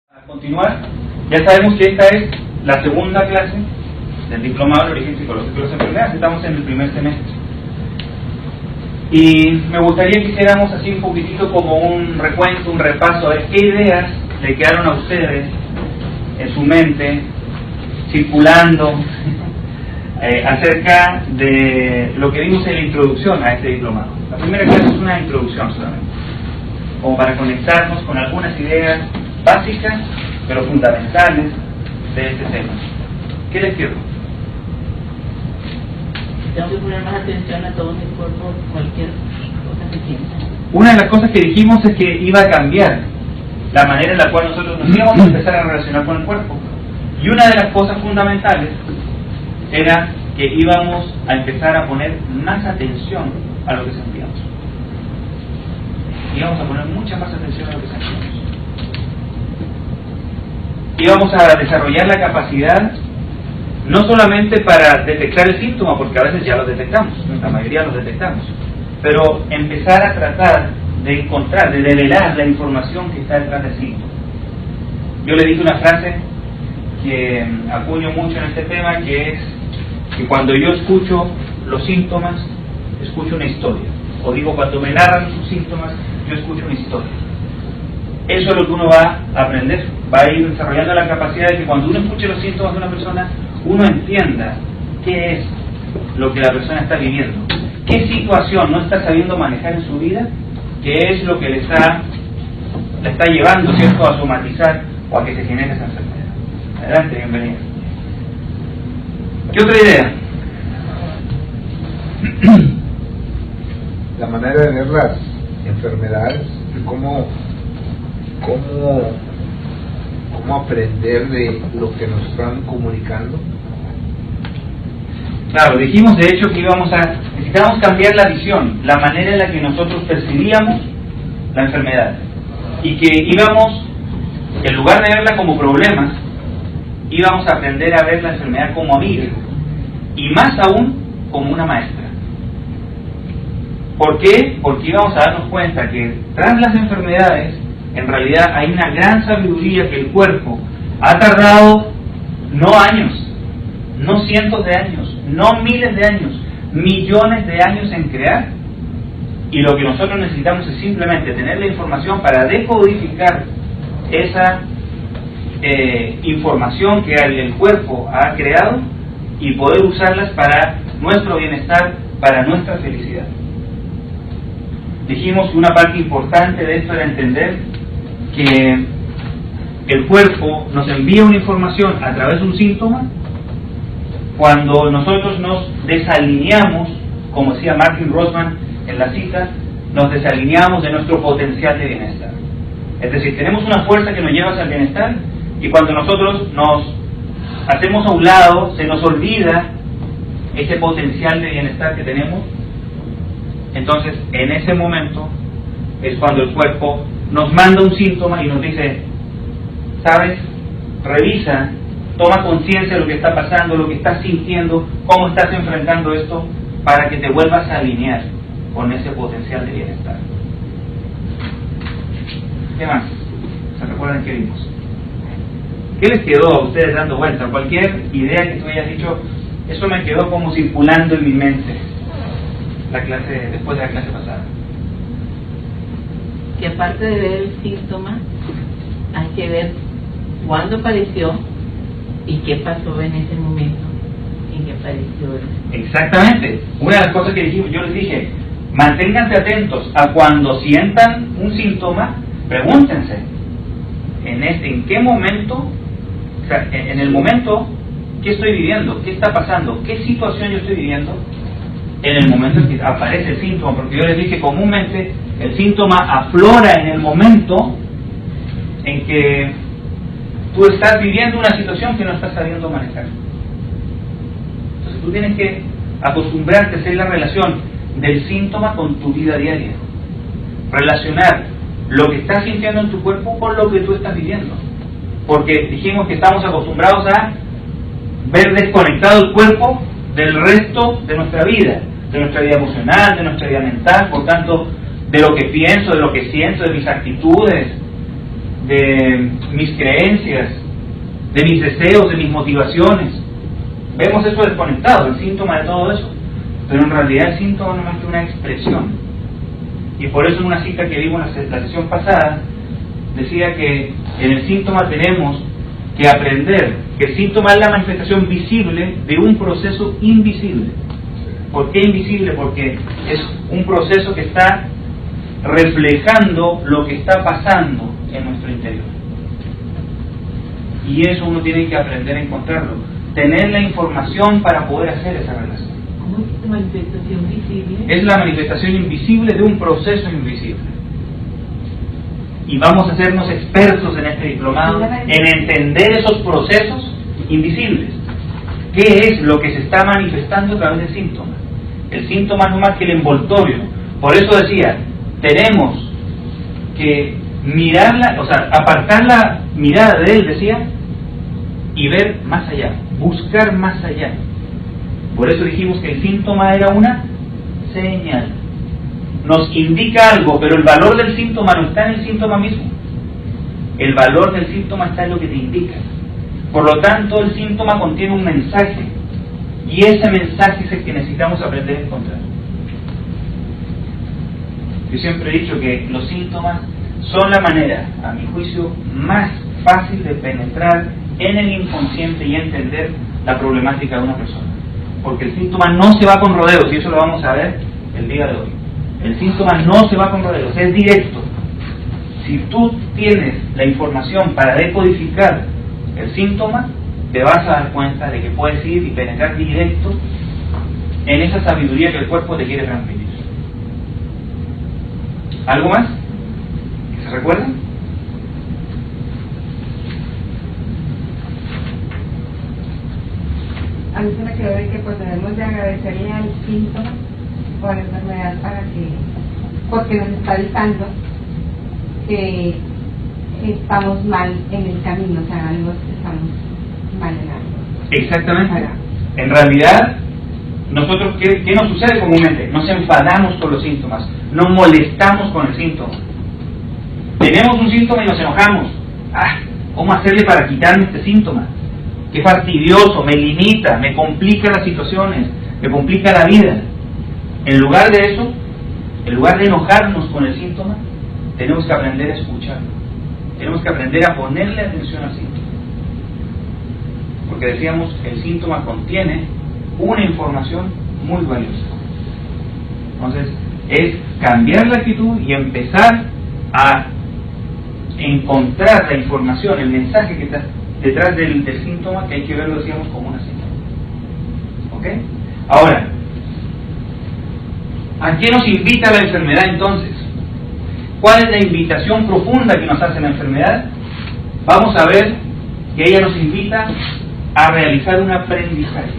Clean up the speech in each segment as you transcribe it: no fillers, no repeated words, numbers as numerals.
A continuar, ya sabemos que esta es la segunda clase del Diplomado de Origen Psicológico de las Enfermedades. Estamos en el primer semestre. Y me gustaría que hiciéramos así un poquitito como un recuento, un repaso de qué ideas le quedaron a ustedes en su mente, circulando acerca de lo que vimos en la introducción a este diplomado. La primera clase es una introducción solamente, como para conectarnos con algunas ideas básicas, pero fundamentales de este tema. ¿Qué les quedó? Tengo que poner más atención a todo mi cuerpo, cualquier cosa que sienta. Una de las cosas que dijimos es que iba a cambiar la manera en la cual nosotros nos íbamos a empezar a relacionar con el cuerpo. Y una de las cosas fundamentales era que íbamos a empezar a poner más atención a lo que sentíamos. Íbamos a poner mucha más atención a lo que sentíamos. Íbamos a desarrollar la capacidad no solamente para detectar el síntoma, porque a veces ya lo detectamos, la mayoría los detectamos, pero empezar a tratar de encontrar, de develar la información que está detrás del síntoma. Yo le dije una frase que acuño mucho en este tema, que es que cuando yo escucho los síntomas, escucho una historia. O digo, cuando me narran sus síntomas, yo escucho una historia. Eso es lo que uno va a aprender, va a ir desarrollando la capacidad de que cuando uno escuche los síntomas de una persona, uno entienda qué es lo que la persona está viviendo, qué situación no está sabiendo manejar en su vida, qué es lo que le está llevando, ¿cierto?, a somatizar o a que se genere esa enfermedad. Adelante, bienvenida. ¿Qué otra idea? La manera de ver las enfermedades y cómo aprender de lo que nos están comunicando. Claro, dijimos de hecho que necesitábamos cambiar la visión, la manera en la que nosotros percibíamos la enfermedad, y que íbamos, en lugar de verla como problemas, íbamos a aprender a ver la enfermedad como amiga, y más aún como una maestra. ¿Por qué? Porque íbamos a darnos cuenta que tras las enfermedades, en realidad hay una gran sabiduría que el cuerpo ha tardado no años, no cientos de años, no miles de años, millones de años en crear. Y lo que nosotros necesitamos es simplemente tener la información para decodificar esa información que el cuerpo ha creado y poder usarlas para nuestro bienestar, para nuestra felicidad. Dijimos que una parte importante de esto era entender que el cuerpo nos envía una información a través de un síntoma cuando nosotros nos desalineamos, como decía Martin Rothman en la cita, nos desalineamos de nuestro potencial de bienestar. Es decir, tenemos una fuerza que nos lleva hacia el bienestar, y cuando nosotros nos hacemos a un lado, se nos olvida ese potencial de bienestar que tenemos. Entonces, en ese momento es cuando el cuerpo nos manda un síntoma y nos dice, ¿sabes? Revisa, toma conciencia de lo que está pasando, lo que estás sintiendo, cómo estás enfrentando esto, para que te vuelvas a alinear con ese potencial de bienestar. ¿Qué más? ¿Se recuerdan qué vimos? ¿Qué les quedó a ustedes dando vuelta? Cualquier idea que tú hayas dicho, eso me quedó como circulando en mi mente después de la clase pasada. Que aparte de ver el síntoma, hay que ver cuándo apareció y qué pasó en ese momento en que apareció. Exactamente. Una de las cosas que dijimos, yo les dije, manténganse atentos a cuando sientan un síntoma, pregúntense, ¿en qué momento, o sea, en el momento, qué estoy viviendo? ¿Qué está pasando? ¿Qué situación yo estoy viviendo? En el momento en que aparece el síntoma, porque yo les dije, comúnmente el síntoma aflora en el momento en que tú estás viviendo una situación que no estás sabiendo manejar. Entonces tú tienes que acostumbrarte a hacer la relación del síntoma con tu vida diaria, relacionar lo que estás sintiendo en tu cuerpo con lo que tú estás viviendo, porque dijimos que estamos acostumbrados a ver desconectado el cuerpo del resto de nuestra vida emocional, de nuestra vida mental, por tanto, de lo que pienso, de lo que siento, de mis actitudes, de mis creencias, de mis deseos, de mis motivaciones. Vemos eso desconectado, el síntoma de todo eso. Pero en realidad el síntoma no es más que una expresión. Y por eso en una cita que vimos en la sesión pasada, decía que en el síntoma tenemos que aprender que el síntoma es la manifestación visible de un proceso invisible. ¿Por qué invisible? Porque es un proceso que está reflejando lo que está pasando en nuestro interior. Y eso uno tiene que aprender a encontrarlo, tener la información para poder hacer esa relación. ¿Cómo es esta manifestación visible? Es la manifestación invisible de un proceso invisible. Y vamos a hacernos expertos en este diplomado en entender esos procesos invisibles. ¿Qué es lo que se está manifestando a través del síntoma? El síntoma no es más que el envoltorio. Por eso decía, tenemos que mirarla, o sea, apartar la mirada de él, decía, y ver más allá, buscar más allá. Por eso dijimos que el síntoma era una señal. Nos indica algo, pero el valor del síntoma no está en el síntoma mismo. El valor del síntoma está en lo que te indica. Por lo tanto, el síntoma contiene un mensaje, y ese mensaje es el que necesitamos aprender a encontrar. Yo siempre he dicho que los síntomas son la manera, a mi juicio, más fácil de penetrar en el inconsciente y entender la problemática de una persona. Porque el síntoma no se va con rodeos, y eso lo vamos a ver el día de hoy. El síntoma no se va con rodeos, es directo. Si tú tienes la información para decodificar el síntoma, te vas a dar cuenta de que puedes ir y penetrar directo en esa sabiduría que el cuerpo te quiere transmitir. ¿Algo más? ¿Que se recuerden? A mí se me quedó de que pues debemos de agradecerle al síntoma o a la enfermedad porque nos está avisando que estamos mal en el camino, o sea, algo estamos mal en algo. Exactamente. En realidad, nosotros, ¿qué nos sucede comúnmente? Nos enfadamos con los síntomas, nos molestamos con el síntoma. Tenemos un síntoma y nos enojamos. ¿Cómo hacerle para quitarme este síntoma? Qué fastidioso, me limita, me complica las situaciones, me complica la vida. En lugar de eso, en lugar de enojarnos con el síntoma, tenemos que aprender a escucharlo. Tenemos que aprender a ponerle atención al síntoma. Porque decíamos que el síntoma contiene una información muy valiosa. Entonces, es cambiar la actitud y empezar a encontrar la información, el mensaje que está detrás del síntoma, que hay que verlo, decíamos, como una señal. ¿Ok? Ahora, ¿a qué nos invita la enfermedad entonces? ¿Cuál es la invitación profunda que nos hace la enfermedad? Vamos a ver que ella nos invita a realizar un aprendizaje.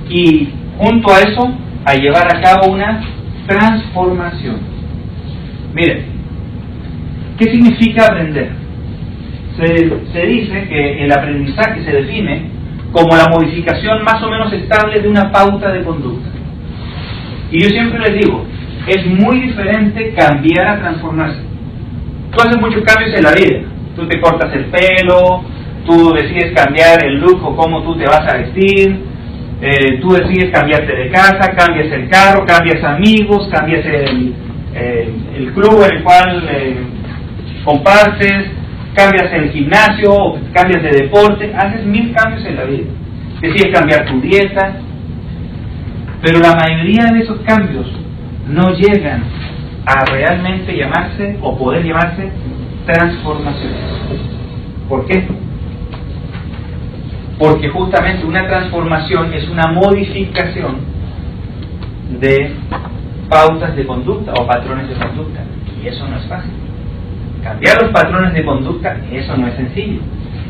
Y junto a eso, a llevar a cabo una transformación. Miren, ¿qué significa aprender? Se dice que el aprendizaje se define como la modificación más o menos estable de una pauta de conducta. Y yo siempre les digo, es muy diferente cambiar a transformarse. Tú haces muchos cambios en la vida. Tú te cortas el pelo, tú decides cambiar el look o cómo tú te vas a vestir, tú decides cambiarte de casa, cambias el carro, cambias amigos, cambias el club en el cual compartes, cambias el gimnasio, cambias de deporte, haces 1000 cambios en la vida. Decides cambiar tu dieta, pero la mayoría de esos cambios no llegan a realmente llamarse o poder llamarse transformaciones. ¿Por qué? Porque justamente una transformación es una modificación de pautas de conducta o patrones de conducta, y eso no es fácil. Cambiar los patrones de conducta, eso no es sencillo.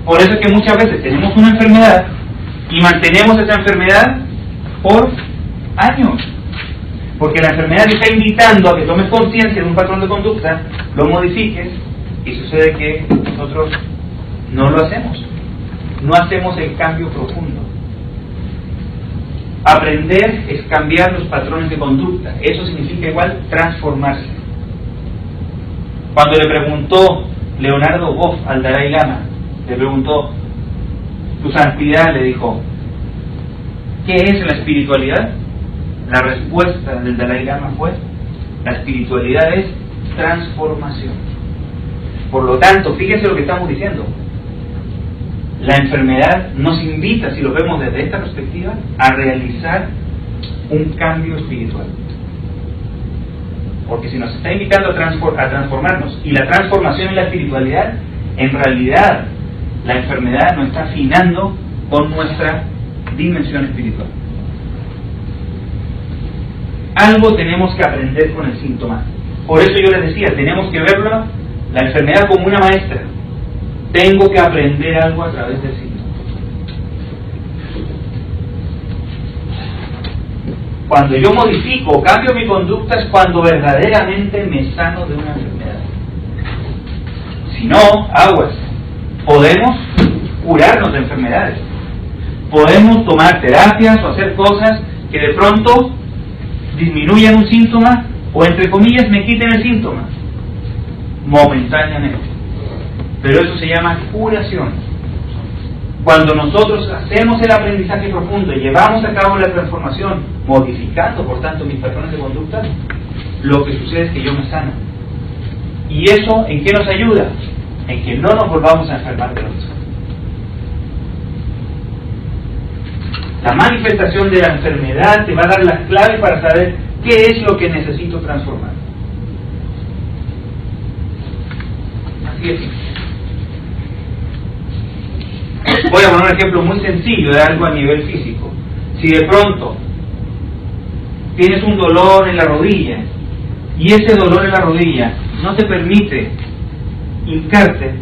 Por eso es que muchas veces tenemos una enfermedad y mantenemos esa enfermedad por años. Porque la enfermedad te está invitando a que tomes conciencia de un patrón de conducta, lo modifiques, y sucede que nosotros no lo hacemos. No hacemos el cambio profundo. Aprender es cambiar los patrones de conducta. Eso significa igual transformarse. Cuando le preguntó Leonardo Boff al Dalai Lama, le preguntó, tu santidad, le dijo, ¿qué es la espiritualidad? La respuesta del Dalai Lama fue, la espiritualidad es transformación. Por lo tanto, fíjese lo que estamos diciendo. La enfermedad nos invita, si lo vemos desde esta perspectiva, a realizar un cambio espiritual. Porque si nos está invitando a transformarnos, y la transformación en la espiritualidad, en realidad la enfermedad nos está afinando con nuestra dimensión espiritual. Algo tenemos que aprender con el síntoma. Por eso yo les decía, tenemos que verlo, la enfermedad, como una maestra. Tengo que aprender algo a través del síntoma. Cuando yo modifico o cambio mi conducta es cuando verdaderamente me sano de una enfermedad. Si no, aguas. Podemos curarnos de enfermedades. Podemos tomar terapias o hacer cosas que de pronto disminuyan un síntoma o, entre comillas, me quiten el síntoma momentáneamente. Pero eso se llama curación. Cuando nosotros hacemos el aprendizaje profundo y llevamos a cabo la transformación, modificando por tanto mis patrones de conducta, lo que sucede es que yo me sano. ¿Y eso en qué nos ayuda? En que no nos volvamos a enfermar de lo mismo. La manifestación de la enfermedad te va a dar las claves para saber qué es lo que necesito transformar. Así es. Voy a poner un ejemplo muy sencillo de algo a nivel físico. Si de pronto tienes un dolor en la rodilla y ese dolor en la rodilla no te permite hincarte,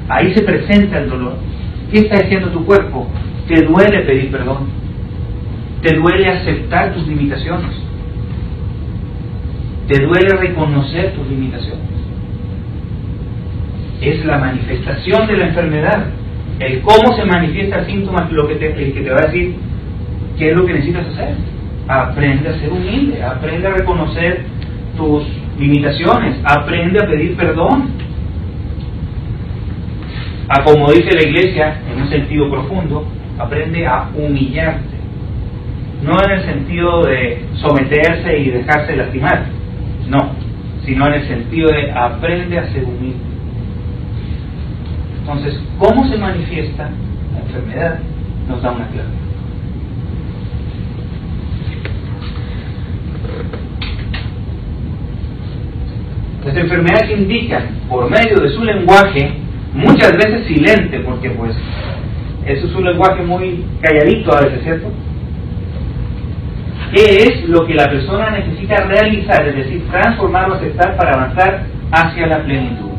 ahí se presenta el dolor. ¿Qué está diciendo tu cuerpo? Te duele pedir perdón, te duele aceptar tus limitaciones, te duele reconocer tus limitaciones. Es la manifestación de la enfermedad. El cómo se manifiesta el síntoma es el que te va a decir qué es lo que necesitas hacer. Aprende a ser humilde, aprende a reconocer tus limitaciones, aprende a pedir perdón. A, como dice la Iglesia, en un sentido profundo, aprende a humillarte. No en el sentido de someterse y dejarse lastimar, no, sino en el sentido de aprende a ser humilde. Entonces, ¿cómo se manifiesta la enfermedad? Nos da una clave. Las enfermedades indican, por medio de su lenguaje, muchas veces silente, porque pues eso es un lenguaje muy calladito a veces, ¿cierto? ¿Qué es lo que la persona necesita realizar? Es decir, transformar o aceptar para avanzar hacia la plenitud.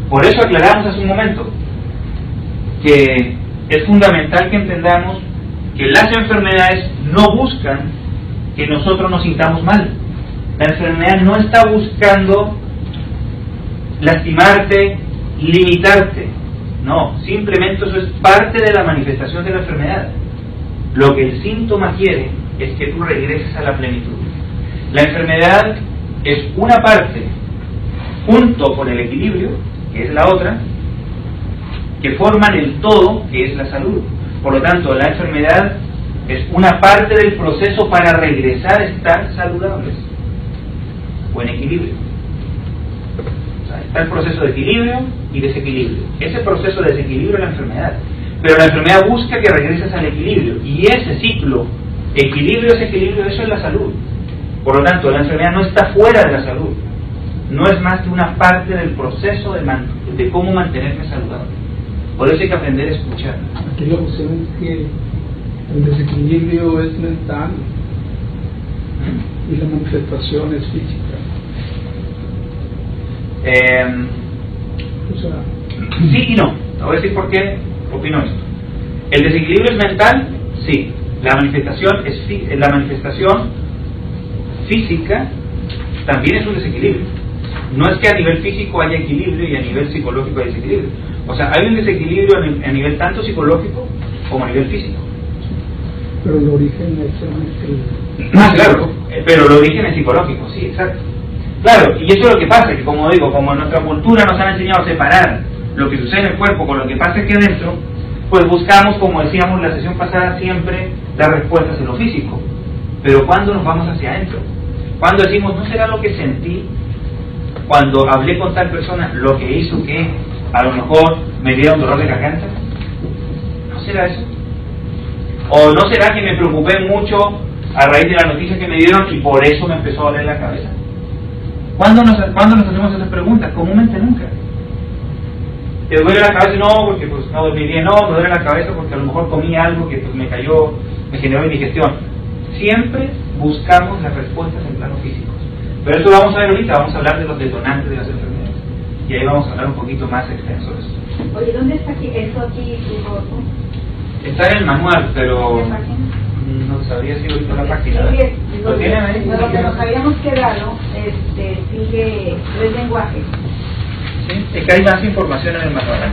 Por eso aclaramos hace un momento que es fundamental que entendamos que las enfermedades no buscan que nosotros nos sintamos mal. La enfermedad no está buscando lastimarte, limitarte. No, simplemente eso es parte de la manifestación de la enfermedad. Lo que el síntoma quiere es que tú regreses a la plenitud. La enfermedad es una parte, junto con el equilibrio, que es la otra, que forman el todo, que es la salud. Por lo tanto, la enfermedad es una parte del proceso para regresar a estar saludables o en equilibrio. O sea, está el proceso de equilibrio y desequilibrio. Ese proceso de desequilibrio es la enfermedad. Pero la enfermedad busca que regreses al equilibrio. Y ese ciclo, equilibrio, desequilibrio, eso es la salud. Por lo tanto, la enfermedad no está fuera de la salud. No es más que una parte del proceso de cómo mantenerme saludable. Por eso hay que aprender a escuchar. Aquí la cuestión es que el desequilibrio es mental y la manifestación es física. O sea, Sí y no. Te voy a decir por qué opino esto. ¿El desequilibrio es mental? Sí. La manifestación física también es un desequilibrio. No es que a nivel físico haya equilibrio y a nivel psicológico haya desequilibrio. O sea, hay un desequilibrio a nivel tanto psicológico como a nivel físico. pero el origen es el... Claro, pero el origen es psicológico, sí, exacto. Claro, y eso es lo que pasa, que como digo, como en nuestra cultura nos han enseñado a separar lo que sucede en el cuerpo con lo que pasa aquí adentro, pues buscamos, como decíamos en la sesión pasada, siempre las respuestas en lo físico. Pero ¿cuándo nos vamos hacia adentro? Cuando decimos, ¿no será lo que sentí cuando hablé con tal persona lo que hizo que a lo mejor me diera un dolor de garganta? ¿No será eso? ¿O no será que me preocupé mucho a raíz de la noticia que me dieron y por eso me empezó a doler la cabeza? ¿Cuándo nos hacemos esas preguntas? Comúnmente nunca. ¿Te duele la cabeza? No, porque pues no dormí bien. No, me duele la cabeza porque a lo mejor comí algo que pues me cayó, me generó indigestión. Siempre buscamos las respuestas en plano físico. Pero eso lo vamos a ver ahorita, vamos a hablar de los detonantes de las enfermedades. Y ahí vamos a hablar un poquito más extenso de eso. Oye, ¿dónde está aquí, eso aquí, por favor? Está en el manual, pero ¿En la página? no sabría si ahorita la página. Sí, bien. ¿Lo tienen ahí? Lo que nos habíamos quedado, sigue 3 lenguajes. Sí, es que hay más información en el manual.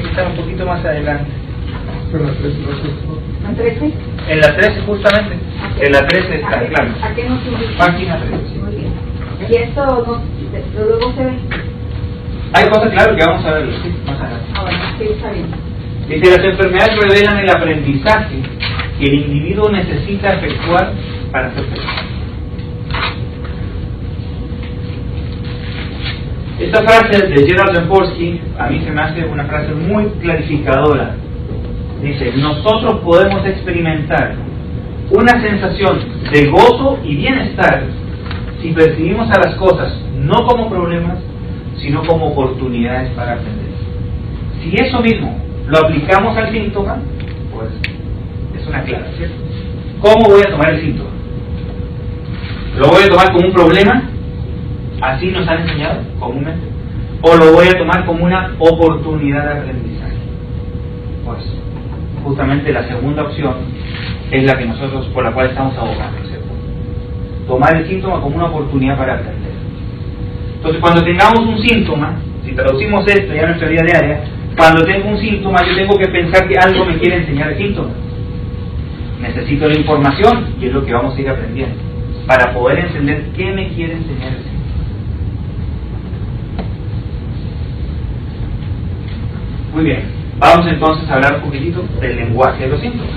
Está un poquito más adelante. Pero las 3 no. ¿En 13? En la 13 justamente. En la 13 está, claro. ¿A qué nos indica? Página 13. Sí. Muy bien. Y esto luego se ve. Hay cosas, claro, que vamos a ver sí, más adelante. Ah, bueno, sí, está bien. Dice, las enfermedades revelan el aprendizaje que el individuo necesita efectuar para ser feliz. Esta frase de Gerald Lemporsky a mí se me hace una frase muy clarificadora. Dice, nosotros podemos experimentar una sensación de gozo y bienestar si percibimos a las cosas no como problemas, sino como oportunidades para aprender. Si eso mismo lo aplicamos al síntoma, pues es una clave, ¿cierto? ¿Cómo voy a tomar el síntoma? ¿Lo voy a tomar como un problema? Así nos han enseñado comúnmente. ¿O lo voy a tomar como una oportunidad de aprendizaje? Pues justamente la segunda opción es la que nosotros, por la cual estamos abogando, ¿cierto? Tomar el síntoma como una oportunidad para aprender. Entonces, cuando tengamos un síntoma, si traducimos esto ya en nuestra vida diaria, cuando tengo un síntoma, yo tengo que pensar que algo me quiere enseñar el síntoma. Necesito la información, y es lo que vamos a ir aprendiendo, para poder entender qué me quiere enseñar el síntoma. Muy bien, vamos entonces a hablar un poquitito del lenguaje de los síntomas.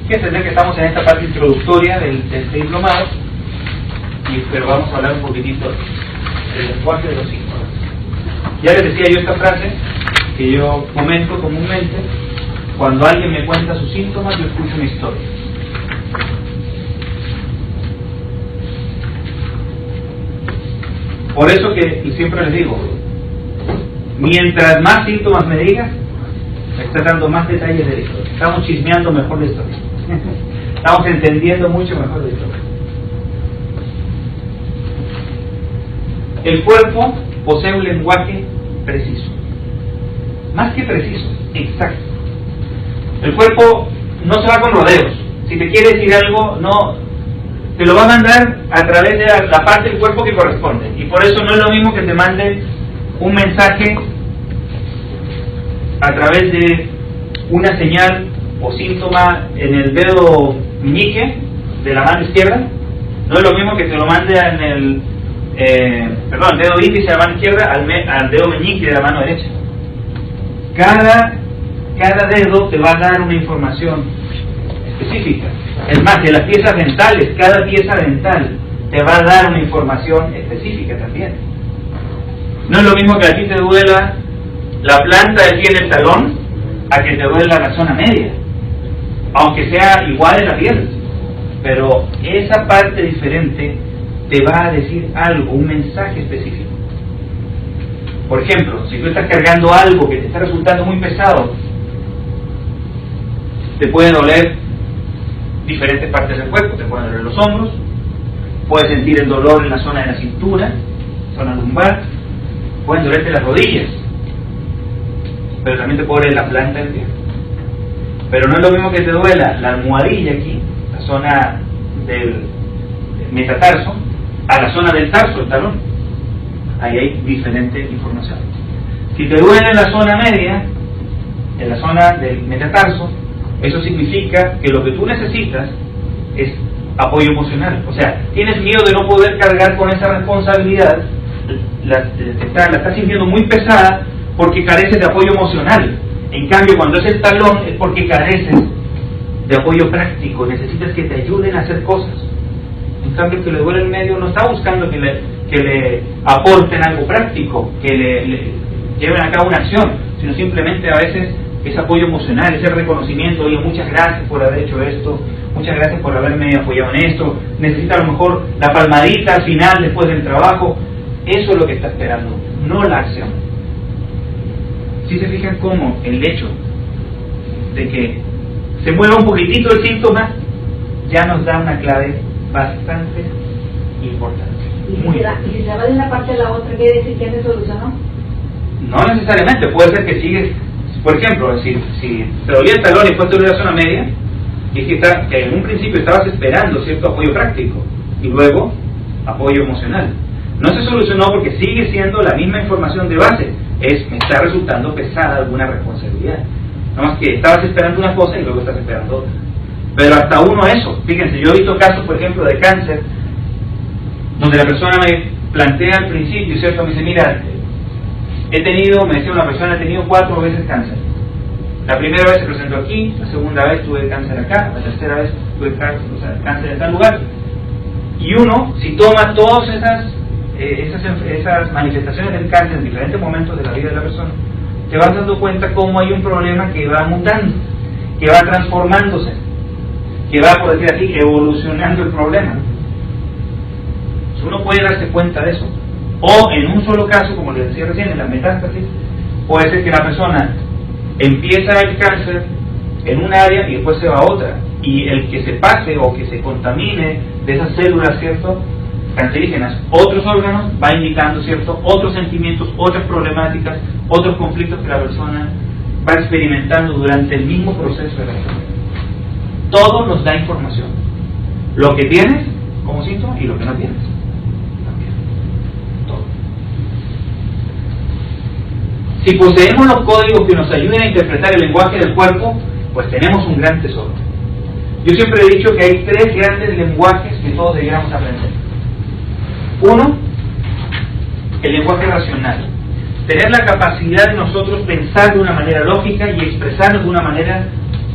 Hay que entender que estamos en esta parte introductoria del diplomado, pero vamos a hablar un poquitito del lenguaje de los síntomas. Ya les decía yo esta frase que yo comento comúnmente: cuando alguien me cuenta sus síntomas, yo escucho una historia. Por eso que siempre les digo, mientras más síntomas me digas, me estás dando más detalles de la historia. Estamos chismeando mejor la historia. Estamos entendiendo mucho mejor la historia. El cuerpo posee un lenguaje preciso. Más que preciso, exacto. El cuerpo no se va con rodeos. Si te quiere decir algo, no te lo va a mandar a través de la parte del cuerpo que corresponde. Y por eso no es lo mismo que te mande un mensaje a través de una señal o síntoma en el dedo meñique de la mano izquierda. No es lo mismo que te lo mande en el dedo índice de la mano izquierda al dedo meñique de la mano derecha. Cada dedo te va a dar una información específica. Es más, de las piezas dentales, cada pieza dental te va a dar una información específica también. No es lo mismo que a ti te duela la planta del pie del talón a que te duela la zona media, aunque sea igual en la piel, pero esa parte diferente te va a decir algo, un mensaje específico. Por ejemplo, si tú estás cargando algo que te está resultando muy pesado, te puede doler diferentes partes del cuerpo. Te pueden doler los hombros, puedes sentir el dolor en la zona de la cintura, zona lumbar, pueden dolerte las rodillas, pero también te puede doler la planta del pie. Pero no es lo mismo que te duela la almohadilla aquí, la zona del metatarso, a la zona del tarso, el talón. Ahí hay diferente información. Si te duele en la zona media, en la zona del metatarso, eso significa que lo que tú necesitas es apoyo emocional. O sea, tienes miedo de no poder cargar con esa responsabilidad, la estás sintiendo muy pesada porque careces de apoyo emocional. En cambio, cuando es el talón es porque careces de apoyo práctico, necesitas que te ayuden a hacer cosas. En cambio, el que le duele el medio no está buscando que le aporten algo práctico, que le lleven a cabo una acción, sino simplemente a veces es apoyo emocional, ese reconocimiento. Oye, muchas gracias por haber hecho esto, muchas gracias por haberme apoyado en esto. Necesita a lo mejor la palmadita al final, después del trabajo. Eso es lo que está esperando, no la acción. Si se fijan cómo el hecho de que se mueva un poquitito el síntoma ya nos da una clave bastante importante. ¿Y si se va de una parte a la otra, quiere decir que se solucionó? No necesariamente, puede ser que sigues, por ejemplo, si te dolía el talón y después te dolía la zona media, y es que en un principio estabas esperando cierto apoyo práctico y luego apoyo emocional. No se solucionó porque sigue siendo la misma información de base, me está resultando pesada alguna responsabilidad. Nada más que estabas esperando una cosa y luego estás esperando otra. Pero hasta uno eso, fíjense, yo he visto casos, por ejemplo, de cáncer, donde la persona me plantea al principio, ¿cierto? Me dice, mira, me decía una persona, he tenido 4 veces cáncer. La primera vez se presentó aquí, la segunda vez tuve cáncer acá, la tercera vez tuve cáncer en tal lugar. Y uno, si toma todas esas manifestaciones del cáncer en diferentes momentos de la vida de la persona, te vas dando cuenta cómo hay un problema que va mutando, que va transformándose, que va, por decir así, evolucionando el problema. Uno puede darse cuenta de eso. O en un solo caso, como les decía recién, en la metástasis, puede ser que la persona empieza el cáncer en un área y después se va a otra. Y el que se pase o que se contamine de esas células, ¿cierto?, cancerígenas, otros órganos, va indicando, ¿cierto?, otros sentimientos, otras problemáticas, otros conflictos que la persona va experimentando durante el mismo proceso de la enfermedad. Todo nos da información. Lo que tienes como síntoma y lo que no tienes. Si poseemos los códigos que nos ayuden a interpretar el lenguaje del cuerpo, pues tenemos un gran tesoro. Yo siempre he dicho que hay 3 grandes lenguajes que todos deberíamos aprender. Uno, el lenguaje racional. Tener la capacidad de nosotros pensar de una manera lógica y expresarnos de una manera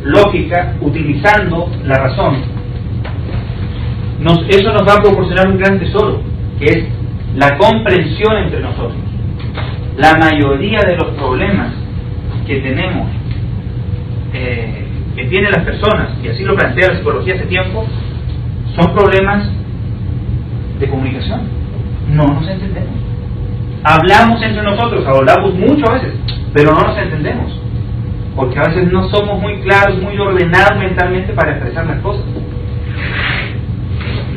lógica, utilizando la razón. Eso nos va a proporcionar un gran tesoro, que es la comprensión entre nosotros. La mayoría de los problemas que tenemos, que tienen las personas, y así lo plantea la psicología hace tiempo, son problemas de comunicación. No nos entendemos. Hablamos entre nosotros, hablamos mucho a veces, pero no nos entendemos, porque a veces no somos muy claros, muy ordenados mentalmente para expresar las cosas.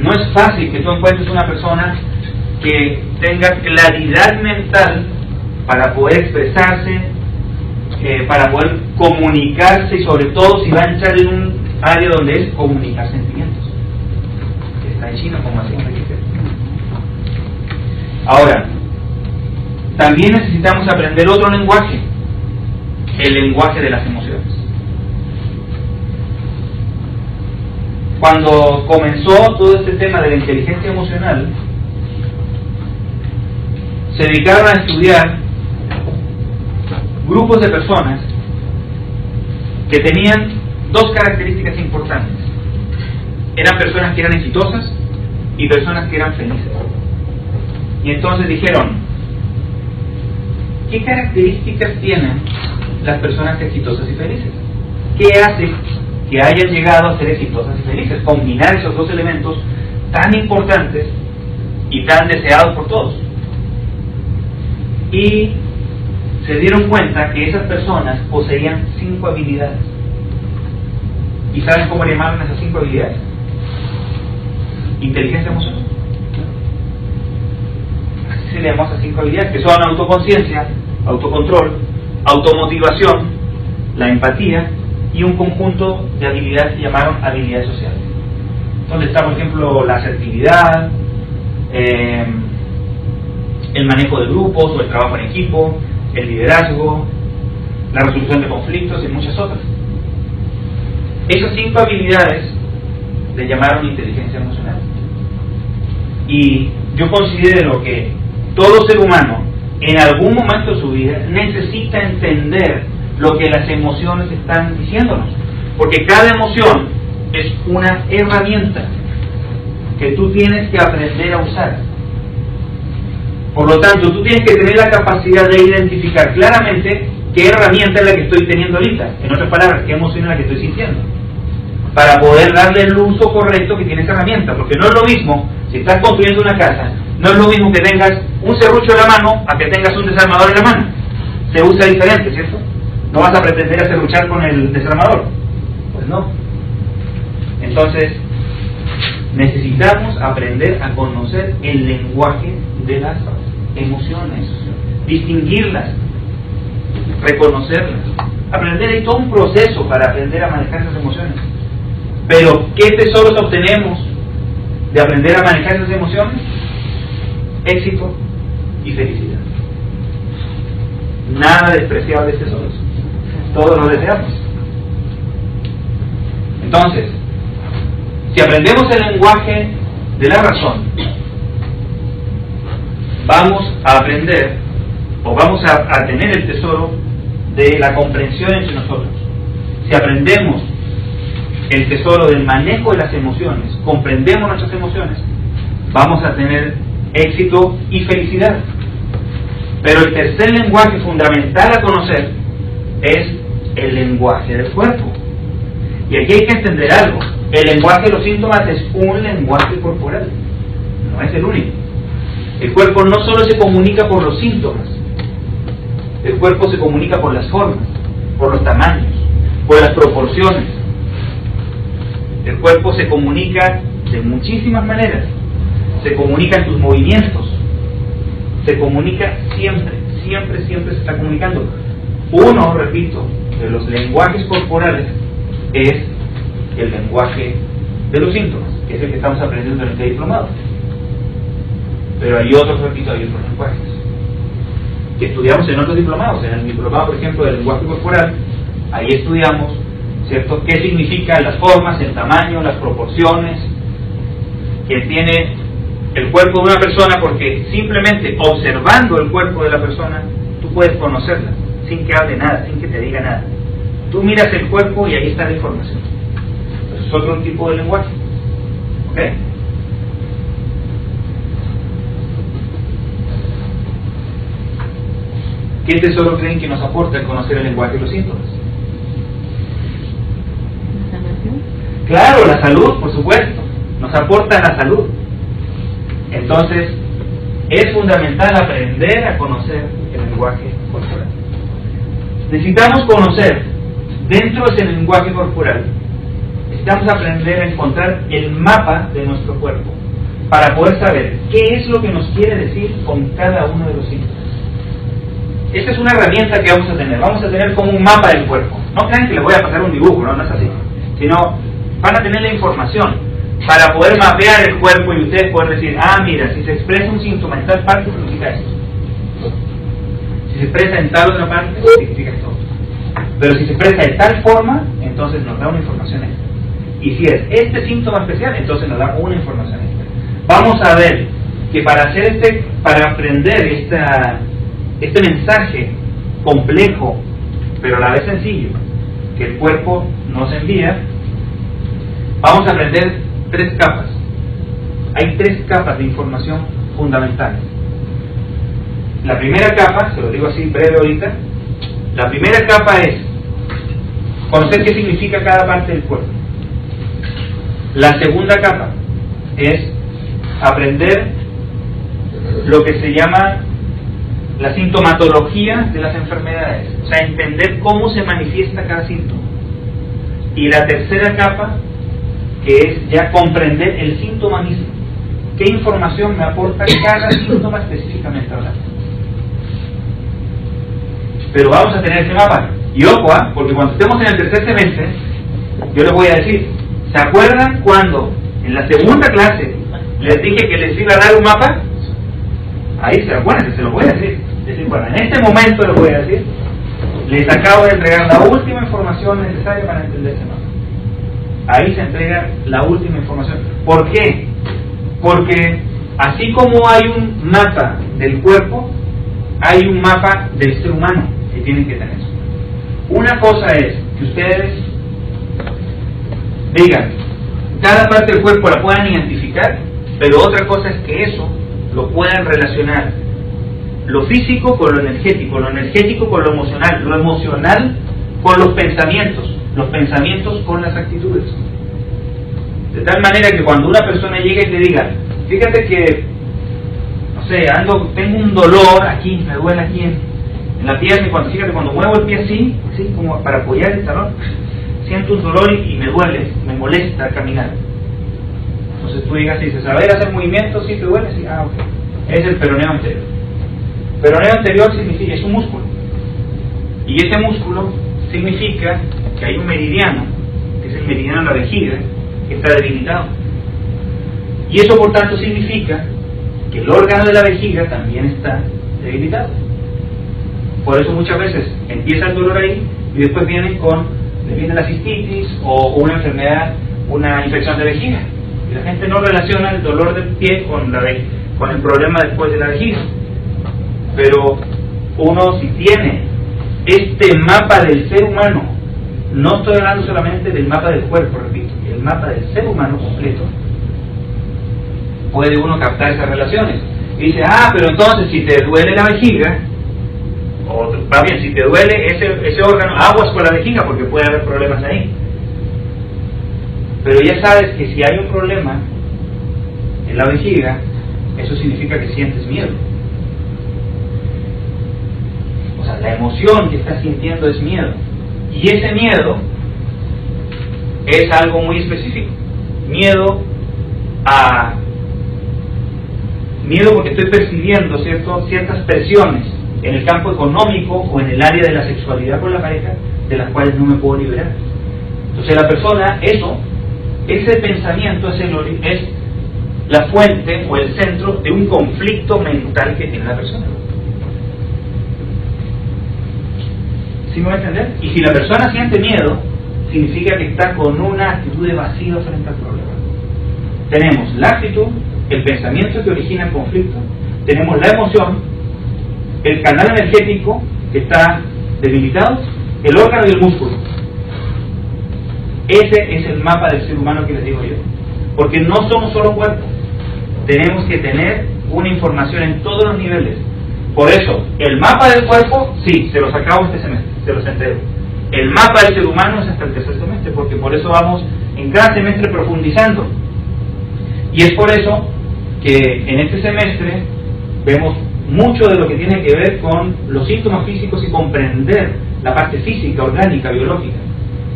No es fácil que tú encuentres una persona que tenga claridad mental para poder expresarse, para poder comunicarse, y sobre todo si va a entrar en un área donde es comunicar sentimientos, que está en chino, como hacemos aquí. Ahora, también necesitamos aprender otro lenguaje, el lenguaje de las emociones. Cuando comenzó todo este tema de la inteligencia emocional, se dedicaron a estudiar grupos de personas que tenían 2 características importantes. Eran personas que eran exitosas y personas que eran felices. Y entonces dijeron, ¿qué características tienen las personas exitosas y felices? ¿Qué hace que hayan llegado a ser exitosas y felices? Combinar esos 2 elementos tan importantes y tan deseados por todos. Y se dieron cuenta que esas personas poseían 5 habilidades. ¿Y saben cómo le llamaron esas 5 habilidades? Inteligencia emocional. Así se le llamó a esas 5 habilidades, que son autoconciencia, autocontrol, automotivación, la empatía y un conjunto de habilidades que llamaron habilidades sociales. Donde está, por ejemplo, la asertividad, el manejo de grupos o el trabajo en equipo, el liderazgo, la resolución de conflictos y muchas otras. Esas 5 habilidades le llamaron inteligencia emocional. Y yo considero que todo ser humano en algún momento de su vida necesita entender lo que las emociones están diciéndonos, porque cada emoción es una herramienta que tú tienes que aprender a usar. Por lo tanto, tú tienes que tener la capacidad de identificar claramente qué herramienta es la que estoy teniendo ahorita, en otras palabras, qué emoción es la que estoy sintiendo, para poder darle el uso correcto que tiene esa herramienta, porque no es lo mismo, si estás construyendo una casa, no es lo mismo que tengas un serrucho en la mano a que tengas un desarmador en la mano. Se usa diferente, ¿cierto? No vas a pretender a serruchar con el desarmador. Pues no. Entonces, necesitamos aprender a conocer el lenguaje de las emociones, distinguirlas, reconocerlas. Aprender, hay todo un proceso para aprender a manejar esas emociones. Pero, ¿qué tesoros obtenemos de aprender a manejar esas emociones? Éxito y felicidad. Nada despreciables tesoros. Todos los deseamos. Entonces, si aprendemos el lenguaje de la razón, vamos a aprender o vamos a tener el tesoro de la comprensión entre nosotros. Si aprendemos el tesoro del manejo de las emociones, comprendemos nuestras emociones, vamos a tener éxito y felicidad. Pero el tercer lenguaje fundamental a conocer es el lenguaje del cuerpo. Y aquí hay que entender algo. El lenguaje de los síntomas es un lenguaje corporal, no es el único. El cuerpo no solo se comunica por los síntomas, el cuerpo se comunica por las formas, por los tamaños, por las proporciones. El cuerpo se comunica de muchísimas maneras. Se comunica en tus movimientos, se comunica siempre se está comunicando. Uno, repito, de los lenguajes corporales es el lenguaje de los síntomas, que es el que estamos aprendiendo en este diplomado. Pero hay otros, repito, hay otros lenguajes que estudiamos en otros diplomados. En el diplomado, por ejemplo, del lenguaje corporal, ahí estudiamos, ¿cierto?, qué significan las formas, el tamaño, las proporciones que tiene el cuerpo de una persona, porque simplemente observando el cuerpo de la persona tú puedes conocerla sin que hable nada, sin que te diga nada. Tú miras el cuerpo y ahí está la información. Eso es otro tipo de lenguaje. ¿Ok? ¿Qué tesoro creen que nos aporta el conocer el lenguaje de los síntomas? ¿La sanación? Claro, la salud, por supuesto. Nos aporta la salud. Entonces, es fundamental aprender a conocer el lenguaje corporal. Necesitamos conocer, dentro de ese lenguaje corporal, necesitamos aprender a encontrar el mapa de nuestro cuerpo, para poder saber qué es lo que nos quiere decir con cada uno de los síntomas. Esta es una herramienta que vamos a tener. Vamos a tener como un mapa del cuerpo. No crean que les voy a pasar un dibujo, no es así. Sino, van a tener la información para poder mapear el cuerpo y ustedes poder decir, ah, mira, si se expresa un síntoma en tal parte, significa esto. Si se expresa en tal otra parte, significa esto. Pero si se expresa de tal forma, entonces nos da una información extra. Y si es este síntoma especial, entonces nos da una información extra. Vamos a ver que para aprender este mensaje complejo, pero a la vez sencillo, que el cuerpo nos envía, vamos a aprender 3 capas. Hay 3 capas de información fundamentales. La primera capa, se lo digo así breve ahorita, la primera capa es conocer qué significa cada parte del cuerpo. La segunda capa es aprender lo que se llama la sintomatología de las enfermedades, o sea, entender cómo se manifiesta cada síntoma. Y la tercera capa, que es ya comprender el síntoma mismo. ¿Qué información me aporta cada síntoma específicamente hablando? Pero vamos a tener ese mapa. Y ojo, porque cuando estemos en el tercer semestre, yo les voy a decir, ¿se acuerdan cuando en la segunda clase Les dije que les iba a dar un mapa. Ahí se acuerdan, se lo voy a decir. Decir, bueno, en este momento lo voy a decir. Les acabo de entregar la última información necesaria para entender ese mapa. Ahí se entrega la última información. ¿Por qué? Porque así como hay un mapa del cuerpo, hay un mapa del ser humano que tienen que tener. Una cosa es que ustedes digan, cada parte del cuerpo la puedan identificar, pero otra cosa es que eso lo puedan relacionar, lo físico con lo energético con lo emocional con los pensamientos con las actitudes. De tal manera que cuando una persona llega y te diga, fíjate que, no sé, tengo un dolor aquí, me duele aquí en la pierna, y cuando muevo el pie así como para apoyar el talón, siento un dolor y me duele, me molesta caminar. Entonces tú dices, ¿saber hacer movimientos? ¿Sí te duele? Sí, ok. Es el peroneo anterior. Peroneo anterior significa, es un músculo. Y ese músculo significa que hay un meridiano, que es el meridiano de la vejiga, que está debilitado. Y eso por tanto significa que el órgano de la vejiga también está debilitado. Por eso muchas veces empieza el dolor ahí y después viene la cistitis o una enfermedad, una infección de vejiga. Y la gente no relaciona el dolor del pie con el problema después de la vejiga. Pero uno, si tiene este mapa del ser humano, no estoy hablando solamente del mapa del cuerpo, repito, el mapa del ser humano completo, puede uno captar esas relaciones. Y dice, pero entonces si te duele la vejiga, o va bien, si te duele ese órgano, aguas con la vejiga porque puede haber problemas ahí. Pero ya sabes que si hay un problema en la vejiga, eso significa que sientes miedo. O sea, la emoción que estás sintiendo es miedo. Y ese miedo es algo muy específico. Miedo porque estoy percibiendo ciertas presiones en el campo económico o en el área de la sexualidad con la pareja, de las cuales no me puedo liberar. Entonces la persona, ese pensamiento es la fuente o el centro de un conflicto mental que tiene la persona. ¿Sí me va a entender? Y si la persona siente miedo, significa que está con una actitud de vacío frente al problema. Tenemos la actitud, el pensamiento que origina el conflicto, tenemos la emoción, el canal energético que está debilitado, el órgano y el músculo. Ese es el mapa del ser humano que les digo yo. Porque no somos solo cuerpo. Tenemos que tener una información en todos los niveles. Por eso, el mapa del cuerpo, sí, se los acabo este semestre, se los entrego. El mapa del ser humano es hasta el tercer semestre, porque por eso vamos en cada semestre profundizando. Y es por eso que en este semestre vemos mucho de lo que tiene que ver con los síntomas físicos y comprender la parte física, orgánica, biológica.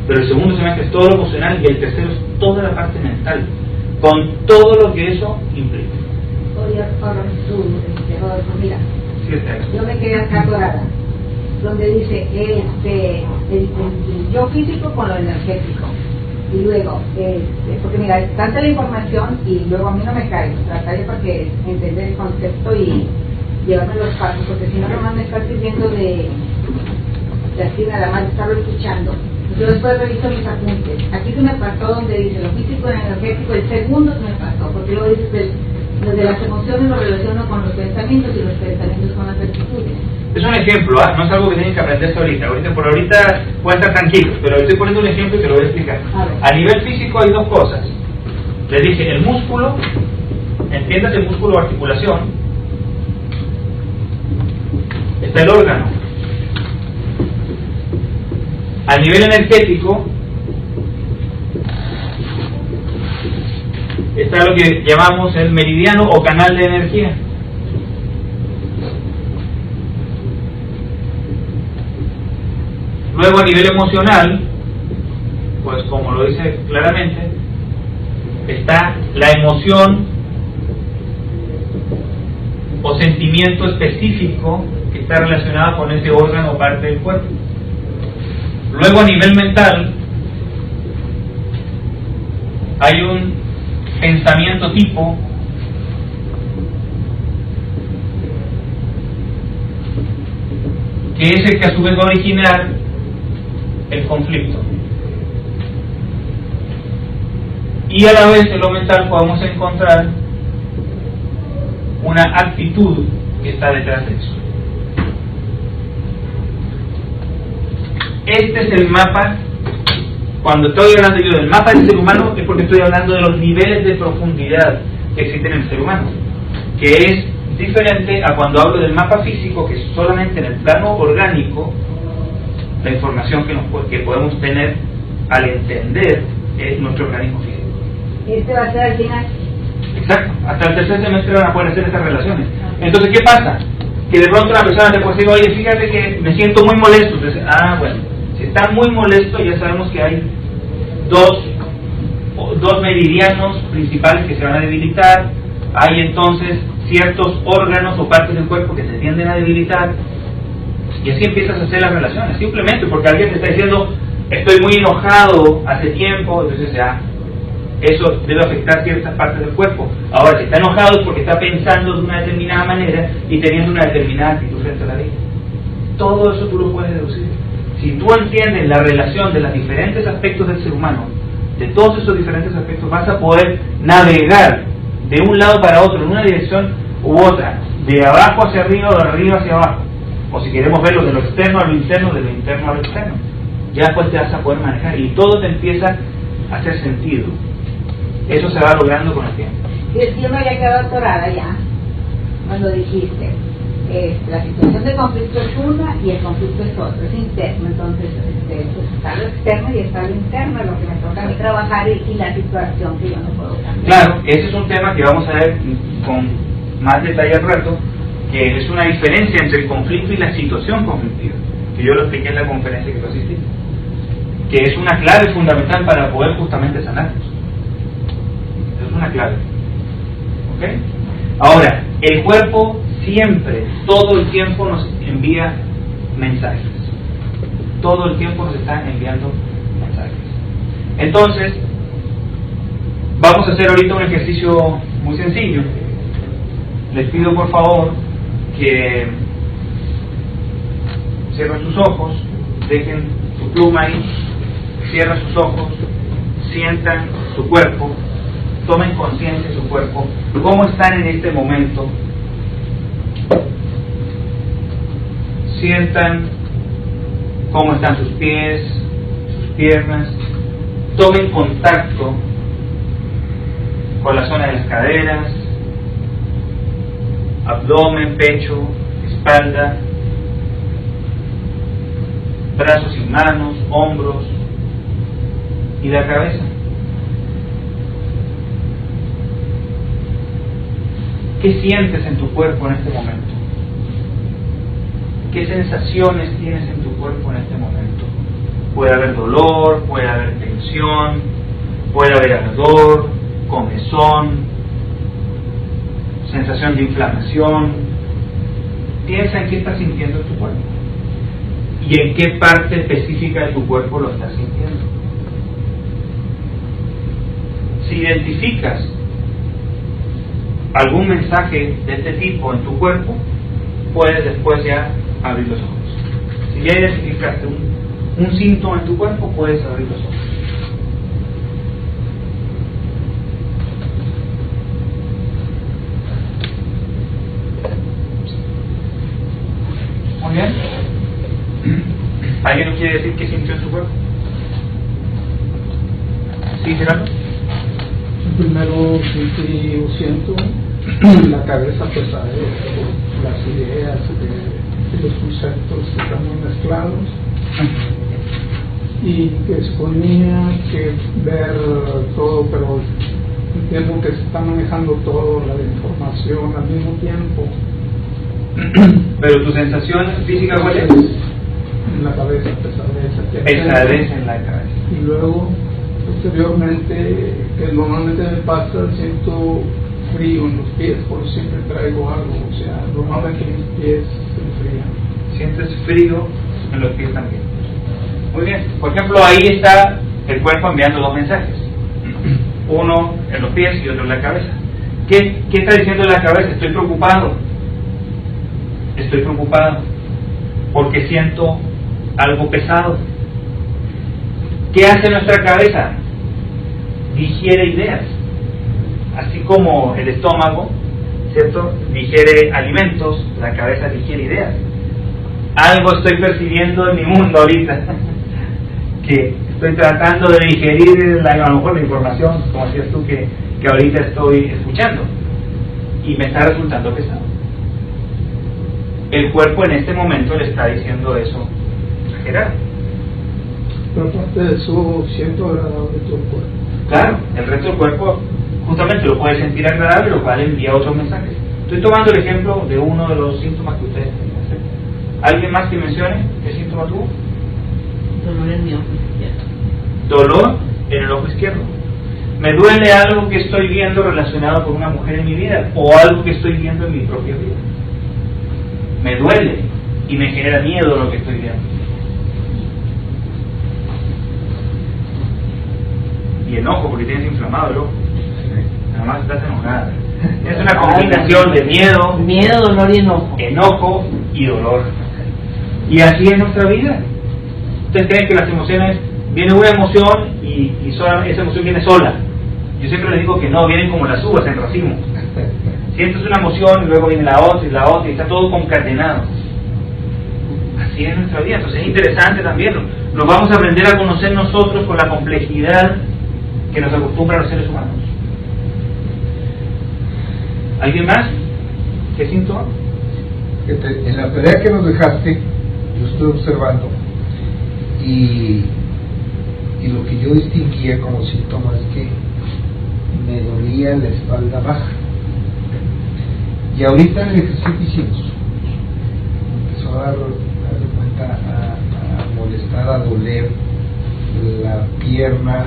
Pero el segundo semestre es todo lo emocional y el tercero es toda la parte mental, con todo lo que eso implica. Oye, Rodolfo, mira, yo me quedé acá dorada, donde dice el yo físico con lo energético. Y luego, porque mira, es tanta la información y luego a mí no me cae, trataré porque entender el concepto y llevarme los pasos, porque si no, nomás me está sirviendo de así nada más estarlo escuchando. Yo después reviso mis apuntes. Aquí se me pasó donde dice lo físico y energético, el segundo se me pasó, porque luego dice desde las emociones lo relaciono con los pensamientos y los pensamientos con las actitudes. Es un ejemplo, no es algo que tienen que aprender ahorita. Por ahorita pueden estar tranquilos, pero estoy poniendo un ejemplo y te lo voy a explicar. A nivel físico hay dos cosas. Les dije, el músculo, entiendas el músculo o articulación, está el órgano. A nivel energético está lo que llamamos el meridiano o canal de energía. Luego a nivel emocional, pues como lo dice claramente, está la emoción o sentimiento específico que está relacionado con ese órgano o parte del cuerpo. Luego a nivel mental hay un pensamiento tipo que es el que a su vez va a originar el conflicto. Y a la vez en lo mental podemos encontrar una actitud que está detrás de eso. Este es el mapa. Cuando estoy hablando yo del mapa del ser humano, es porque estoy hablando de los niveles de profundidad que existen en el ser humano, que es diferente a cuando hablo del mapa físico, que es solamente en el plano orgánico la información que podemos tener al entender nuestro organismo físico. Este va a ser al final. Exacto, hasta el tercer semestre van a poder hacer estas relaciones. Entonces, ¿qué pasa? Que de pronto una persona te puede decir, oye, fíjate que me siento muy molesto. Entonces, bueno, si está muy molesto, ya sabemos que hay dos meridianos principales que se van a debilitar. Hay entonces ciertos órganos o partes del cuerpo que se tienden a debilitar, y así empiezas a hacer las relaciones, simplemente porque alguien te está diciendo estoy muy enojado hace tiempo, entonces ya eso debe afectar ciertas partes del cuerpo. Ahora, si está enojado es porque está pensando de una determinada manera y teniendo una determinada actitud frente a la vida. Todo eso tú lo puedes deducir. Si tú entiendes la relación de los diferentes aspectos del ser humano, de todos esos diferentes aspectos, vas a poder navegar de un lado para otro, en una dirección u otra, de abajo hacia arriba o de arriba hacia abajo, o si queremos verlo de lo externo a lo interno, de lo interno a lo externo. Ya después te vas a poder manejar y todo te empieza a hacer sentido. Eso se va logrando con el tiempo. Yo me había quedado atorada ya cuando dijiste la situación de conflicto es una y el conflicto es otro, es interno. Entonces pues está lo externo y está lo interno, lo que me toca a mí trabajar y la situación que yo no puedo cambiar. Claro, ese es un tema que vamos a ver con más detalle al rato, que es una diferencia entre el conflicto y la situación conflictiva, que yo lo expliqué en la conferencia que tú asististe, que es una clave fundamental para poder justamente sanarnos. Es una clave. ¿Ok? Ahora, el cuerpo siempre, todo el tiempo nos envía mensajes. Todo el tiempo nos está enviando mensajes. Entonces, vamos a hacer ahorita un ejercicio muy sencillo. Les pido por favor que cierren sus ojos, dejen su pluma ahí, cierren sus ojos, sientan su cuerpo, tomen conciencia de su cuerpo, cómo están en este momento. Sientan cómo están sus pies, sus piernas, tomen contacto con la zona de las caderas, abdomen, pecho, espalda, brazos y manos, hombros y la cabeza. ¿Qué sientes en tu cuerpo en este momento? ¿Qué sensaciones tienes en tu cuerpo en este momento? Puede haber dolor, puede haber tensión, puede haber ardor, comezón, sensación de inflamación. Piensa en qué estás sintiendo en tu cuerpo y en qué parte específica de tu cuerpo lo estás sintiendo. Si identificas algún mensaje de este tipo en tu cuerpo, puedes después ya abrir los ojos. Si ya identificaste un síntoma en tu cuerpo, puedes abrir los ojos. Muy bien. ¿Alguien nos quiere decir qué sintió en su cuerpo? ¿Sí, Gerardo? Primero siento la cabeza pesada por las ideas de los conceptos que están muy mezclados, y que suponía que ver todo, pero entiendo que se está manejando toda la información al mismo tiempo. Pero tu sensación física, ¿cuál es? En la cabeza, Pesadez en la cabeza. Y luego, posteriormente, que normalmente me pasa, siento frío en los pies, por siempre traigo algo, o sea, normalmente mis pies se enfrían. Sientes frío en los pies también. Muy bien. Por ejemplo, ahí está el cuerpo enviando dos mensajes. Uno en los pies y otro en la cabeza. ¿Qué está diciendo la cabeza? Estoy preocupado. Estoy preocupado. porque siento algo pesado. ¿Qué hace nuestra cabeza? Digiere ideas. Así como el estómago, ¿cierto?, digiere alimentos, la cabeza digiere ideas. Algo estoy percibiendo en mi mundo ahorita, que estoy tratando de digerir a lo mejor la información, como decías tú, que ahorita estoy escuchando, y me está resultando pesado. El cuerpo en este momento le está diciendo eso a Gerardo. Pero aparte de eso, siento agradable todo el cuerpo. Claro, el resto del cuerpo justamente lo puede sentir agradable, lo cual envía otros mensajes. Estoy tomando el ejemplo de uno de los síntomas que ustedes tienen. ¿Alguien más que mencione qué síntoma tuvo? Dolor en mi ojo izquierdo. Dolor en el ojo izquierdo. Me duele algo que estoy viendo relacionado con una mujer en mi vida, o algo que estoy viendo en mi propia vida. Me duele y me genera miedo lo que estoy viendo. Y enojo porque tienes inflamado el ojo. Nada más estás enojada. Es una combinación de miedo, dolor y enojo. Enojo y dolor. Y así es nuestra vida. ¿Ustedes creen que las emociones, viene una emoción y esa emoción viene sola? Yo siempre les digo que no, vienen como las uvas en racimo. Sientes una emoción y luego viene la otra y está todo concatenado. Así es nuestra vida. Entonces es interesante también. Nos vamos a aprender a conocer nosotros con la complejidad que nos acostumbran los seres humanos. ¿Alguien más? ¿Qué síntoma? En la tarea que nos dejaste, yo estoy observando y lo que yo distinguía como síntoma es que me dolía la espalda baja. Y ahorita en el ejercicio que hicimos, empezó a dar cuenta, a molestar, a doler la pierna,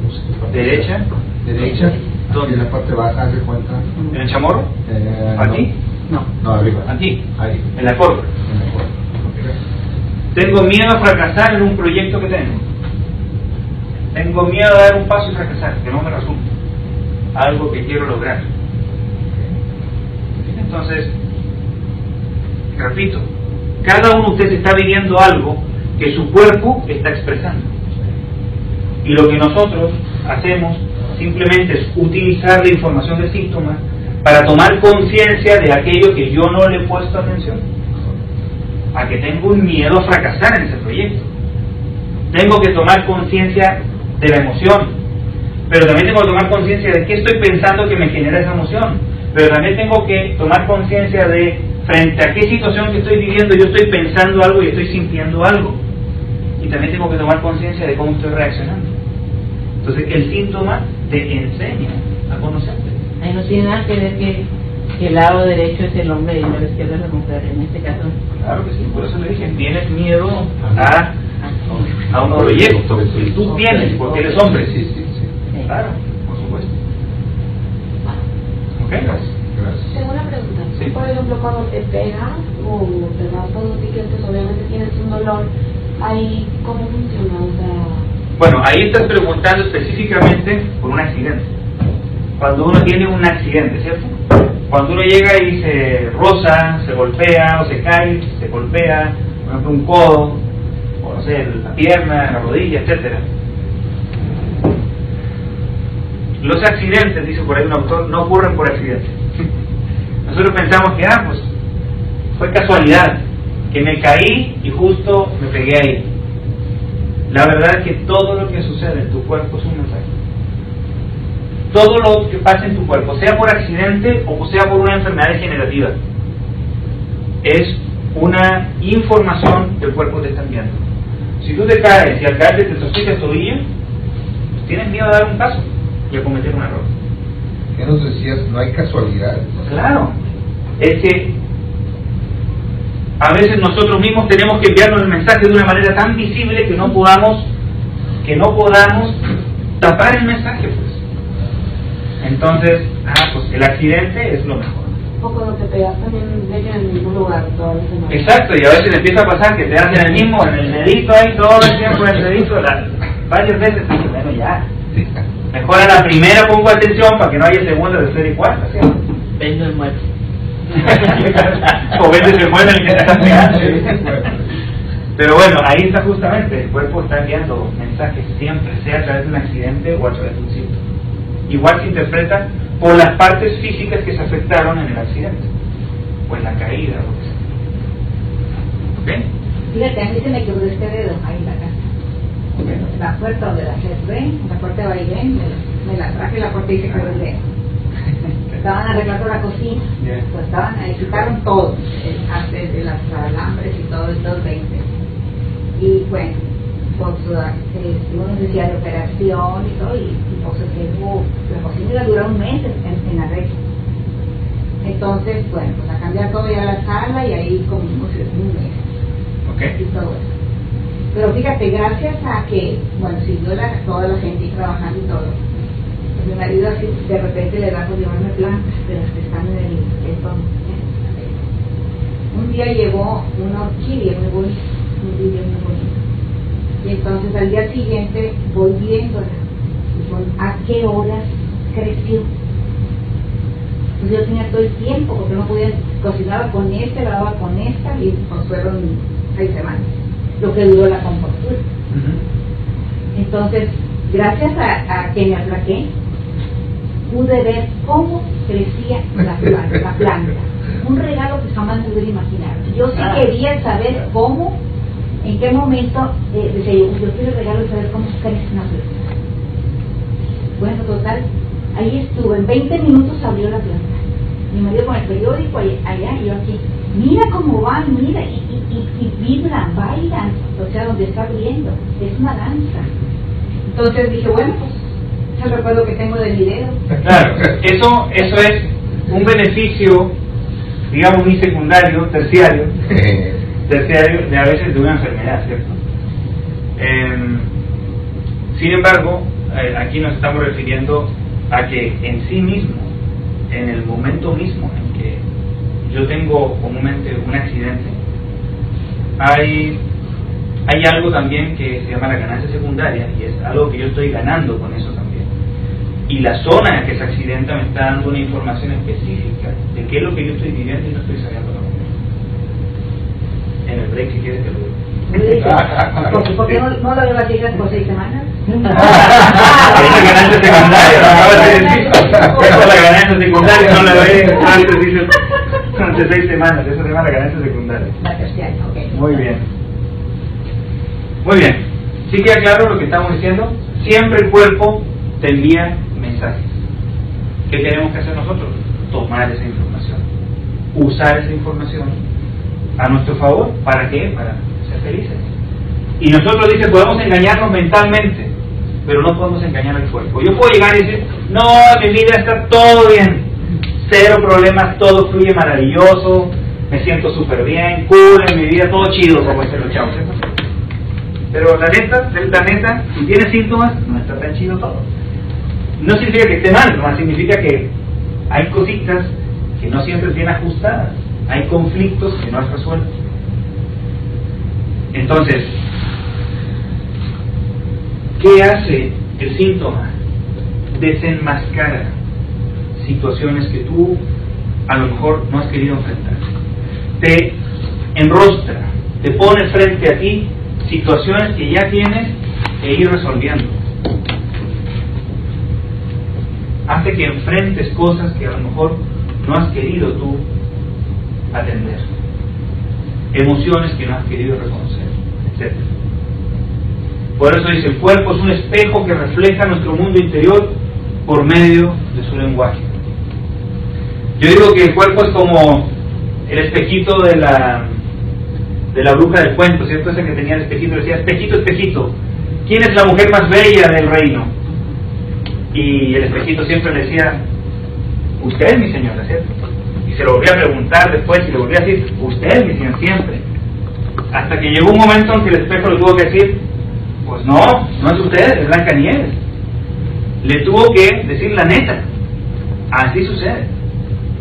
no sé qué parte, derecha, ¿dónde? en la parte baja, de cuenta. ¿En el chamorro? ¿Aquí? No, arriba. Aquí, Ahí. en la corva. Tengo miedo a fracasar en un proyecto que tengo. Tengo miedo a dar un paso y fracasar, que no me resulte algo que quiero lograr. Entonces, repito, cada uno de ustedes está viviendo algo que su cuerpo está expresando. Y lo que nosotros hacemos simplemente es utilizar la información del síntoma para tomar conciencia de aquello que yo no le he puesto atención. A que tengo un miedo a fracasar en ese proyecto. Tengo que tomar conciencia de la emoción, pero también tengo que tomar conciencia de qué estoy pensando que me genera esa emoción, pero también tengo que tomar conciencia de frente a qué situación que estoy viviendo yo estoy pensando algo y estoy sintiendo algo, y también tengo que tomar conciencia de cómo estoy reaccionando. Entonces el síntoma te enseña a conocerte. Ahí no tiene nada que ver que el lado derecho es el hombre y el lado izquierdo es la mujer, en este caso. Claro que sí, por eso le dije, tienes miedo a un proyecto que tú tienes porque eres hombre. Sí. Claro, por supuesto. ¿Ok? Gracias. Tengo una pregunta. Sí. Por ejemplo, cuando te pegas o te raspas los piquetes, obviamente tienes un dolor. Ahí, ¿cómo funciona? O sea... Bueno, ahí estás preguntando específicamente por un accidente. Cuando uno tiene un accidente, ¿cierto? Cuando uno llega y se roza, se golpea o se cae, se golpea, por ejemplo, un codo, o no sé, la pierna, la rodilla, etcétera. Los accidentes, dice por ahí un autor, no ocurren por accidente. Nosotros pensamos que, pues, fue casualidad, que me caí y justo me pegué ahí. La verdad es que todo lo que sucede en tu cuerpo es un mensaje. Todo lo que pasa en tu cuerpo, sea por accidente o sea por una enfermedad degenerativa, es una información que el cuerpo te está enviando. Si tú te caes y al caerte te torciste el tobillo, pues tienes miedo a dar un paso y a cometer un error. ¿Qué nos decías? No hay casualidades. Claro, es que a veces nosotros mismos tenemos que enviarnos el mensaje de una manera tan visible que no podamos tapar el mensaje, pues. Entonces, pues el accidente es lo mejor. O cuando te pegas también deja en el mismo lugar toda la semana. Exacto, y a veces empieza a pasar que te hacen el mismo, en el dedito ahí, todo el tiempo en el dedito, varias veces, y bueno, ya. Mejor a la primera pongo atención para que no haya segunda, tercera y cuarta, ¿sí? Vendo el muerto. O vende se mueve el que está pegando. Pero bueno, ahí está justamente, el cuerpo está enviando mensajes siempre, sea a través de un accidente o a través de un síntoma. Igual se interpreta por las partes físicas que se afectaron en el accidente, o en la caída, o lo que sea. ¿Ok? Fíjate, a mí se me quebró este dedo ahí en la casa. Okay. La puerta donde la cerré, la puerta de vaivén, me la traje la puerta y se quebró el dedo. Estaban arreglando la cocina, Yeah. pues estaban ahí, quitaron todo, de las alambres y todo, estos 20. Y bueno, pues uno decía de operación y todo, y pues la cocina iba a durar un mes en arreglo. Entonces, bueno, pues a cambiar todo ya la sala y ahí comimos un mes. Okay. Y todo eso. Pero fíjate, gracias a que, bueno, siguió toda la gente trabajando y todo, pues mi marido así de repente le da por llevarme plantas de las que están en el estómago. Un día llegó una orquídea muy bonita, un video muy bonito. Y entonces al día siguiente voy viéndola. Y ¿a qué horas creció? Pues yo tenía todo el tiempo, porque no podía, cocinaba con esta, lavaba con esta, y pues fueron 6 semanas, lo que duró la compostura. Entonces, gracias a que me aplaqué, pude ver cómo crecía la planta. Un regalo que jamás me hubiera imaginado. Yo sí quería saber cómo, en qué momento, decía yo quiero el regalo de saber cómo crece una planta. Bueno, total, ahí estuve, en 20 minutos abrió la planta. Mi marido con el periódico allá y yo aquí. Mira cómo van, mira, y vibran, bailan, o sea, donde está abriendo, es una danza. Entonces dije, bueno, pues, es el recuerdo que tengo del video. Claro, eso es un beneficio, digamos, ni secundario, terciario de a veces de una enfermedad, ¿cierto? Sin embargo, aquí nos estamos refiriendo a que en sí mismo, en el momento mismo en que yo tengo comúnmente un accidente, hay algo también que se llama la ganancia secundaria, y es algo que yo estoy ganando con eso también. Y la zona en que se accidenta me está dando una información específica de qué es lo que yo estoy viviendo y no estoy sabiendo lo que en el break, si quieres, te lo digo. ¿Por qué no lo veo así por 6 semanas? Esa ganancia secundaria, lo acabas de decir. Esa es la ganancia secundaria, no la ve antes, dice, durante 6 semanas, eso se llama la ganancia secundaria. La terciaria, ok. Muy bien. Muy bien. ¿Sí queda claro lo que estamos diciendo? Siempre el cuerpo te envía mensajes. ¿Qué tenemos que hacer nosotros? Tomar esa información. Usar esa información a nuestro favor. ¿Para qué? Para ser felices. Y nosotros, dice, podemos engañarnos mentalmente, pero no podemos engañar al cuerpo. Yo puedo llegar y decir, no, mi vida está todo bien, 0 problemas, todo fluye maravilloso, me siento súper bien, cool en mi vida, todo chido, como dicen los chavos, ¿cierto? Pero la neta, si tienes síntomas, no está tan chido todo. No significa que esté mal, nomás significa que hay cositas que no siempre bien ajustadas, hay conflictos que no has resuelto. Entonces, ¿qué hace el síntoma? Desenmascara situaciones que tú a lo mejor no has querido enfrentar. Te enrostra, te pone frente a ti situaciones que ya tienes que ir resolviendo. Hace que enfrentes cosas que a lo mejor no has querido tú atender. Emociones que no has querido reconocer, etc. Por eso dice, el cuerpo es un espejo que refleja nuestro mundo interior por medio de su lenguaje. Yo digo que el cuerpo es como el espejito de la bruja del cuento, ¿cierto? Ese que tenía el espejito, decía, espejito, espejito, ¿quién es la mujer más bella del reino? Y el espejito siempre le decía, usted, mi señora, ¿cierto? Y se lo volvía a preguntar después y le volvía a decir, usted, mi señor, siempre. Hasta que llegó un momento en que el espejo le tuvo que decir, pues no es usted, es Blancanieves. Le tuvo que decir la neta. Así sucede.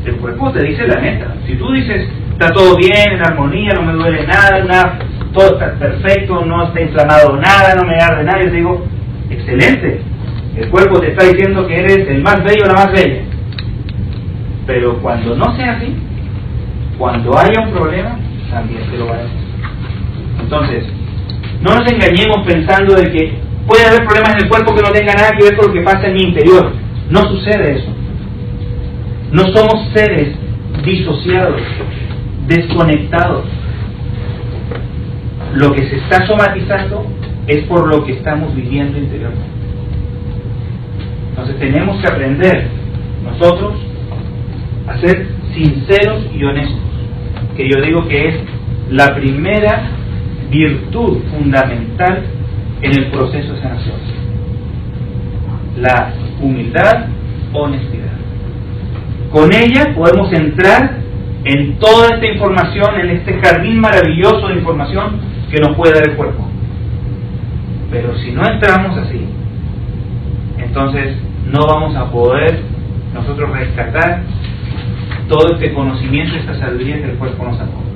El cuerpo te dice la neta. Si tú dices, está todo bien, en armonía, no me duele nada, todo está perfecto, no está inflamado nada, no me arde nada, yo te digo, excelente. El cuerpo te está diciendo que eres el más bello o la más bella. Pero cuando no sea así, cuando haya un problema, también te lo va a decir. Entonces, no nos engañemos pensando de que puede haber problemas en el cuerpo que no tengan nada que ver con lo que pasa en mi interior. No sucede eso. No somos seres disociados, desconectados. Lo que se está somatizando es por lo que estamos viviendo interiormente. Entonces tenemos que aprender nosotros a ser sinceros y honestos, que yo digo que es la primera virtud fundamental en el proceso de sanación. La humildad, honestidad. Con ella podemos entrar en toda esta información, en este jardín maravilloso de información que nos puede dar el cuerpo. Pero si no entramos así, entonces no vamos a poder nosotros rescatar todo este conocimiento y esta sabiduría que el cuerpo nos aporta.